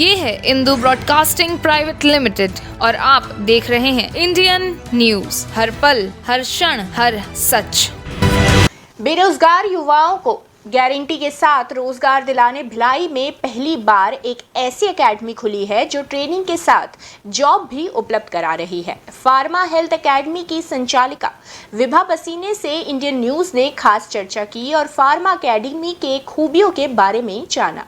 ये है Indu broadcasting private limited और आप देख रहे हैं इंडियन न्यूज, हर पल, हर क्षण, हर सच। बेरोजगार युवाओं को गारंटी के साथ रोजगार दिलाने भिलाई में पहली बार एक ऐसी एकेडमी खुली है जो ट्रेनिंग के साथ जॉब भी उपलब्ध करा रही है। फार्मा हेल्थ एकेडमी की संचालिका विभा पसीने से इंडियन न्यूज ने खास चर्चा की और फार्मा एकेडमी के खूबियों के बारे में जाना।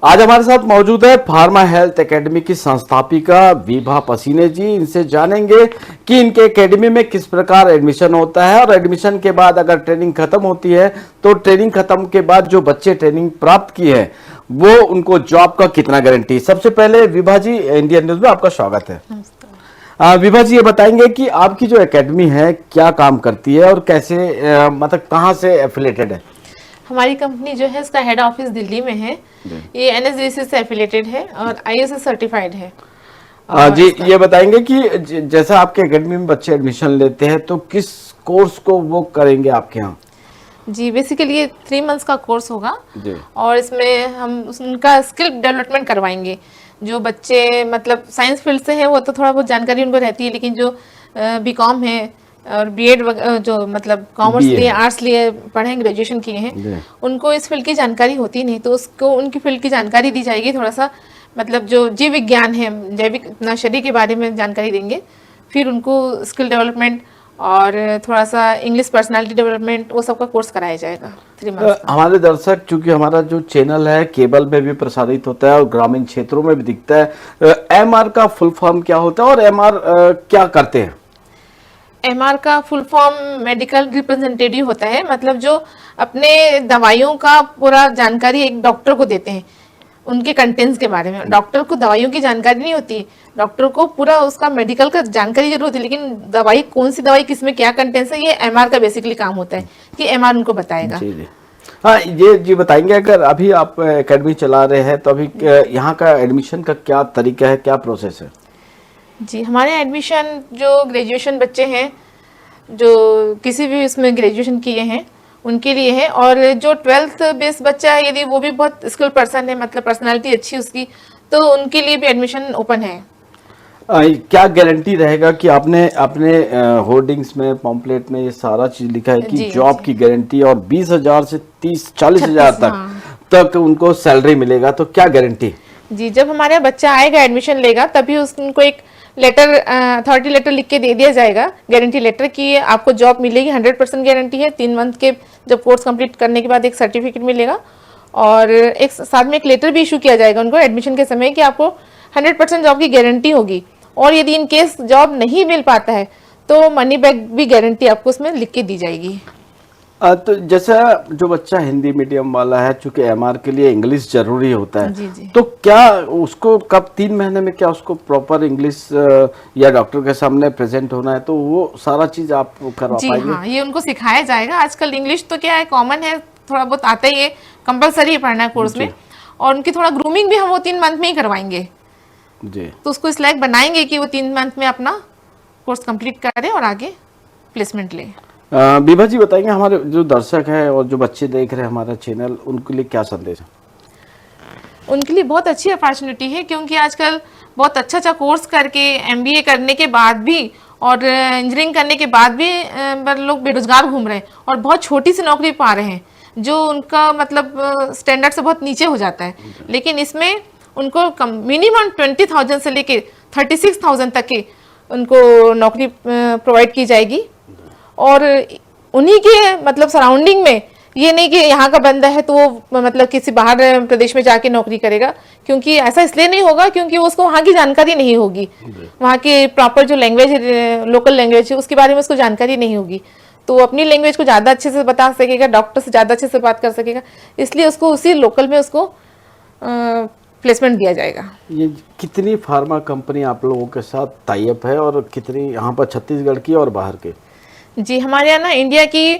आज हमारे साथ मौजूद है फार्मा हेल्थ एकेडमी की संस्थापिका विभा पसीने जी। इनसे जानेंगे कि इनके एकेडमी में किस प्रकार एडमिशन होता है और एडमिशन के बाद अगर ट्रेनिंग खत्म होती है तो ट्रेनिंग खत्म के बाद जो बच्चे ट्रेनिंग प्राप्त किए हैं वो उनको जॉब का कितना गारंटी। सबसे पहले विभा जी, इंडियन न्यूज में आपका स्वागत है। विभा जी, ये बताएंगे कि आपकी जो एकेडमी है क्या काम करती है और कैसे मतलब कहाँ से एफिलेटेड है। हमारी कंपनी जो है इसका हेड ऑफिस दिल्ली में है। ये NSDC से एफिलेटेड है और ISO सर्टिफाइड है। जी, ये बताएंगे कि जैसा आपके एकेडमी में बच्चे एडमिशन लेते हैं तो किस कोर्स को वो करेंगे आपके यहाँ। जी, बेसिकली ये 3 मंथ्स का कोर्स होगा और इसमें हम उनका स्किल डेवलपमेंट करवाएंगे। जो बच्चे मतलब साइंस फील्ड से हैं वो तो थोड़ा बहुत जानकारी उनको रहती है, लेकिन जो BCom है और B.Ed जो मतलब कॉमर्स लिए, आर्ट्स लिए पढ़े, ग्रेजुएशन किए हैं, उनको इस फील्ड की जानकारी होती नहीं, तो उसको उनकी फील्ड की जानकारी दी जाएगी। थोड़ा सा मतलब जो जीव विज्ञान है, जैविक नर्सरी के बारे में जानकारी देंगे। फिर उनको स्किल डेवलपमेंट और थोड़ा सा इंग्लिश पर्सनालिटी डेवलपमेंट वो सब का कोर्स कराया जाएगा 3 मंथ्स का। हमारे दर्शक, चूंकि हमारा जो चैनल है केबल में भी प्रसारित होता है और ग्रामीण क्षेत्रों में भी दिखता है, MR का फुल फॉर्म क्या होता है और MR क्या करते हैं। MR का फुल फॉर्म मेडिकल रिप्रेजेंटेटिव होता है, मतलब जो अपने दवाइयों का पूरा जानकारी एक डॉक्टर को देते हैं, उनके कंटेंट्स के बारे में। डॉक्टर को दवाइयों की जानकारी नहीं होती, डॉक्टर को पूरा उसका मेडिकल का जानकारी जरूर होती है, लेकिन दवाई कौन सी दवाई किसमें क्या कंटेंट्स है, ये MR का बेसिकली काम होता है कि MR उनको बताएगा। जी। हाँ, ये जी बताएंगे, अगर अभी आप एकेडमी चला रहे हैं तो अभी यहाँ का एडमिशन का क्या तरीका है, क्या प्रोसेस है। जी, हमारे एडमिशन जो ग्रेजुएशन बच्चे हैं, जो किसी भी इसमें ग्रेजुएशन किए हैं उनके लिए है, और जो 12th बेस बच्चा है यदि वो भी बहुत स्किल पर्सन है, मतलब पर्सनालिटी अच्छी उसकी, तो उनके लिए भी एडमिशन ओपन है। क्या गारंटी रहेगा कि आपने अपने होर्डिंग्स में, पॉम्पलेट में ये सारा चीज लिखा है कि जॉब की गारंटी और 20,000 से 30-40,000 तक उनको सैलरी मिलेगा, तो क्या गारंटी। जी, जब हमारा बच्चा आएगा एडमिशन लेगा तभी उनको एक लेटर, अथॉरिटी लेटर लिख के दे दिया जाएगा, गारंटी लेटर, कि आपको जॉब मिलेगी। 100% गारंटी है। 3 मंथ के जब कोर्स कंप्लीट करने के बाद एक सर्टिफिकेट मिलेगा और एक साथ में एक लेटर भी इशू किया जाएगा उनको एडमिशन के समय कि आपको 100% जॉब की गारंटी होगी, और यदि इन केस जॉब नहीं मिल पाता है तो मनी बैक भी गारंटी आपको उसमें लिख के दी जाएगी। तो जैसा जो बच्चा हिंदी मीडियम वाला है, चूंकि MR के लिए इंग्लिश जरूरी होता है, जी। तो क्या उसको कब 3 महीने में क्या उसको प्रॉपर इंग्लिश या डॉक्टर के सामने प्रेजेंट होना है, तो वो सारा चीज आप करवा पाएंगे। हाँ, ये उनको सिखाया जाएगा। आजकल इंग्लिश तो क्या है, कॉमन है, थोड़ा बहुत आता ही है, कंपलसरी है पढ़ना है कोर्स में, और उनकी थोड़ा ग्रूमिंग भी हम वो 3 मंथ में ही करवाएंगे जी। तो उसको इस लायक बनाएंगे कि वो 3 मंथ में अपना कोर्स कंप्लीट करे और आगे प्लेसमेंट ले। विभा जी बताएंगे, हमारे जो दर्शक है और जो बच्चे देख रहे हैं हमारा चैनल, उनके लिए क्या संदेश है। उनके लिए बहुत अच्छी अपॉर्चुनिटी है, क्योंकि आजकल बहुत अच्छा कोर्स करके MBA करने के बाद भी और इंजीनियरिंग करने के बाद भी लोग बेरोजगार घूम रहे हैं और बहुत छोटी सी नौकरी पा रहे हैं, जो उनका मतलब स्टैंडर्ड से बहुत नीचे हो जाता है। लेकिन इसमें उनको मिनिमम 20,000 से लेके 36,000 तक की उनको नौकरी प्रोवाइड की जाएगी, और उन्हीं के मतलब सराउंडिंग में, ये नहीं कि यहाँ का बंदा है तो वो मतलब किसी बाहर प्रदेश में जाके नौकरी करेगा, क्योंकि ऐसा इसलिए नहीं होगा क्योंकि उसको वहाँ की जानकारी नहीं होगी, वहाँ की प्रॉपर जो लैंग्वेज है, लोकल लैंग्वेज है, उसके बारे में उसको जानकारी नहीं होगी, तो वो अपनी लैंग्वेज को ज़्यादा अच्छे से बता सकेगा, डॉक्टर से ज़्यादा अच्छे से बात कर सकेगा, इसलिए उसको उसी लोकल में उसको प्लेसमेंट दिया जाएगा। ये कितनी फार्मा कंपनी आप लोगों के साथ टाई अप है और कितनी यहाँ पर छत्तीसगढ़ की और बाहर के। जी, हमारे यहाँ ना इंडिया की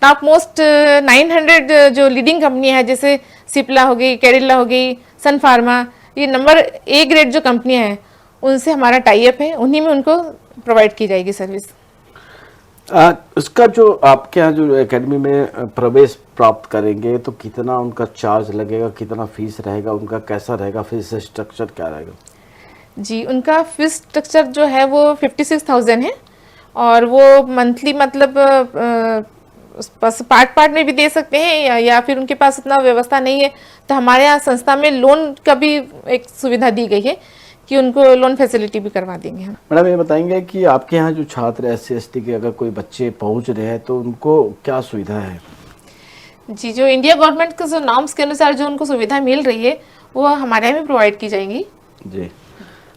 टॉप मोस्ट 900 जो लीडिंग कंपनी है, जैसे सिप्ला हो गई, कैडिला हो गई, सन फार्मा, ये नंबर A ग्रेड जो कंपनियां हैं उनसे हमारा टाई अप है, उन्हीं में उनको प्रोवाइड की जाएगी सर्विस। उसका जो आपके यहाँ जो एकेडमी में प्रवेश प्राप्त करेंगे तो कितना उनका चार्ज लगेगा, कितना फीस रहेगा उनका, कैसा रहेगा, फीस स्ट्रक्चर क्या रहेगा? जी, उनका फीस स्ट्रक्चर जो है वो 56,000 है और वो मंथली मतलब पार्ट में भी दे सकते हैं या फिर उनके पास उतना व्यवस्था नहीं है तो हमारे यहाँ संस्था में लोन का भी एक सुविधा दी गई है कि उनको लोन फैसिलिटी भी करवा देंगे हम। मैडम ये बताएंगे कि आपके यहाँ जो छात्र SC/ST के अगर कोई बच्चे पहुँच रहे हैं तो उनको क्या सुविधा है? जी, जो इंडिया गवर्नमेंट के जो नॉर्म्स के अनुसार जो उनको सुविधा मिल रही है वो हमारे यहाँ भी प्रोवाइड की जाएंगी। जी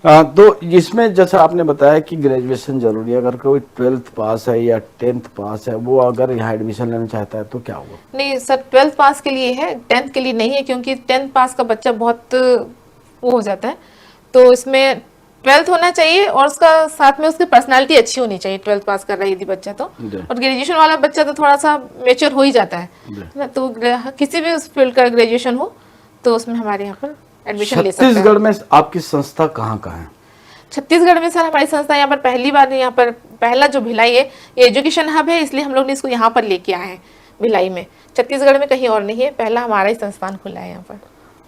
तो इसमें जैसा आपने बताया कि ग्रेजुएशन जरूरी है, अगर कोई 12th पास है या 10th पास है वो अगर यहाँ एडमिशन लेना चाहता है तो क्या होगा? नहीं सर, 12th पास के लिए है, 10th के लिए नहीं है क्योंकि 10th पास का बच्चा बहुत वो हो जाता है तो इसमें 12th होना चाहिए और उसका साथ में उसकी पर्सनालिटी अच्छी होनी चाहिए 12th पास कर रहा है यदि बच्चा तो। और ग्रेजुएशन वाला बच्चा तो थोड़ा सा मेच्योर हो ही जाता है ना, तो किसी भी उस फील्ड का ग्रेजुएशन हो तो उसमें हमारे यहाँ पर एडमिशन ले सकते हैं। छत्तीसगढ़ में आपकी संस्था कहाँ है? छत्तीसगढ़ में सर हमारी संस्था यहाँ पर पहली बार, यहाँ पर पहला जो भिलाई है ये एजुकेशन हब है, इसलिए हम लोग ने इसको यहाँ पर लेके आए हैं भिलाई में। छत्तीसगढ़ में कहीं और नहीं है, पहला हमारा ही संस्थान खुला है यहाँ पर।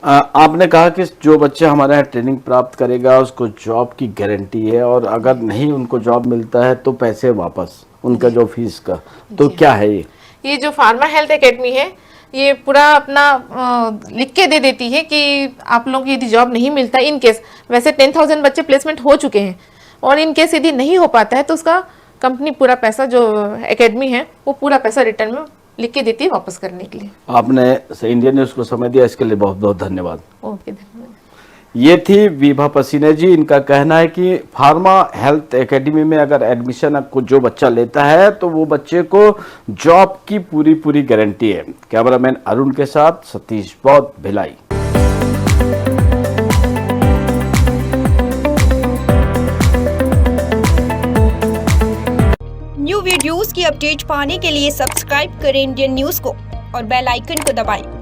आपने कहा कि जो बच्चा हमारे यहाँ ट्रेनिंग प्राप्त करेगा उसको जॉब की गारंटी है और अगर नहीं उनको जॉब मिलता है तो पैसे वापस उनका जो फीस का, तो क्या है ये जो फार्मा हेल्थ एकेडमी है ये पूरा अपना लिख के दे देती है कि आप लोगों को यदि जॉब नहीं मिलता इन केस, वैसे 10,000 बच्चे प्लेसमेंट हो चुके हैं और इन केस यदि नहीं हो पाता है तो उसका कंपनी पूरा पैसा जो एकेडमी है वो पूरा पैसा रिटर्न में लिख के देती है वापस करने के लिए। आपने इंडियन न्यूज़ को समय दिया, इसके लिए बहुत बहुत धन्यवाद। ओके, धन्यवाद। ये थी विभा पसीने जी। इनका कहना है कि फार्मा हेल्थ एकेडमी में अगर एडमिशन को जो बच्चा लेता है तो वो बच्चे को जॉब की पूरी गारंटी है। कैमरामैन अरुण के साथ सतीश बौद्ध, भिलाई। न्यू वीडियोस की अपडेट पाने के लिए सब्सक्राइब करें इंडियन न्यूज़ को और बेल आइकन को दबाएं।